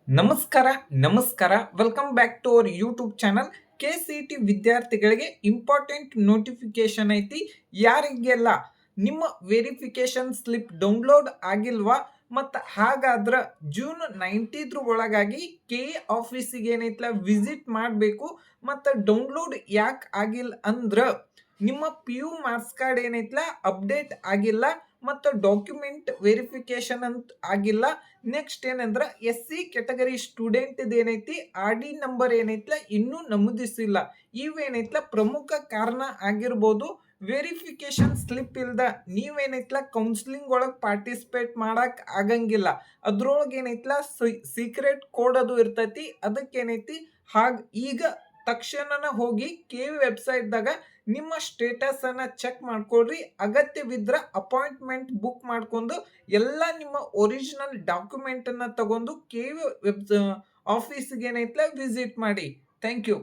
ನಮಸ್ಕಾರ ನಮಸ್ಕಾರ welcome back to our YouTube channel. KCET ವಿದ್ಯಾರ್ಥಿಗಳಿಗೆ ಇಂಪಾರ್ಟೆಂಟ್ ನೋಟಿಫಿಕೇಶನ್ ಐತಿ. ಯಾರಿಗೆಲ್ಲ ನಿಮ್ಮ ವೆರಿಫಿಕೇಶನ್ ಸ್ಲಿಪ್ ಡೌನ್ಲೋಡ್ ಆಗಿಲ್ವಾ ಮತ್ತು ಹಾಗಾದ್ರೆ ಜೂನ್ 19 ಒಳಗಾಗಿ KE ಆಫೀಸಿಗೆ ಏನೈತಲ್ಲ ವಿಸಿಟ್ ಮಾಡಬೇಕು. ಮತ್ತು ಡೌನ್ಲೋಡ್ ಯಾಕೆ ಆಗಿಲ್ಲ ಅಂದ್ರೆ ನಿಮ್ಮ PU ಮಾರ್ಕ್ಸ್ ಕಾರ್ಡ್ ಏನೈತಲ್ಲ ಅಪ್ಡೇಟ್ ಆಗಿಲ್ಲ ಮತ್ತು ಡಾಕ್ಯುಮೆಂಟ್ ವೆರಿಫಿಕೇಶನ್ ಅಂತ ಆಗಿಲ್ಲ. ನೆಕ್ಸ್ಟ್ ಏನಂದ್ರೆ SC ಕೆಟಗರಿ ಸ್ಟೂಡೆಂಟ್ ಏನೈತಿ RD ನಂಬರ್ ಏನೈತಲ್ಲ ಇನ್ನೂ ನಮೂದಿಸಿಲ್ಲ. ಇವೇನೈತಲ್ಲ ಪ್ರಮುಖ ಕಾರಣ ಆಗಿರ್ಬೋದು. ವೆರಿಫಿಕೇಶನ್ ಸ್ಲಿಪ್ ಇಲ್ದ ನೀವೇನೈತಲ್ಲ ಕೌನ್ಸಿಲಿಂಗ್ ಒಳಗೆ ಪಾರ್ಟಿಸಿಪೇಟ್ ಮಾಡಕ್ ಆಗಂಗಿಲ್ಲ. ಅದ್ರೊಳಗೆ ಏನೈತಲ್ಲ ಸೀಕ್ರೆಟ್ ಕೋಡ್ ಅದು ಇರ್ತೈತಿ. ಅದಕ್ಕೇನೈತಿ ಈಗ ತಕ್ಷಣ ಹೋಗಿ KV ವೆಬ್ಸೈಟ್ದಾಗ ನಿಮ್ಮ ಸ್ಟೇಟಸ್ ಅನ್ನ ಚೆಕ್ ಮಾಡ್ಕೊಳ್ರಿ. ಅಗತ್ಯವಿದ್ರ ಅಪಾಯಿಂಟ್ಮೆಂಟ್ ಬುಕ್ ಮಾಡ್ಕೊಂಡು ಎಲ್ಲ ನಿಮ್ಮ ಒರಿಜಿನಲ್ ಡಾಕ್ಯುಮೆಂಟ್ ಅನ್ನ ತಗೊಂಡು KV ಆಫೀಸ್ಗೆ ಏನೈತಲ್ಲ ವಿಸಿಟ್ ಮಾಡಿ. Thank you.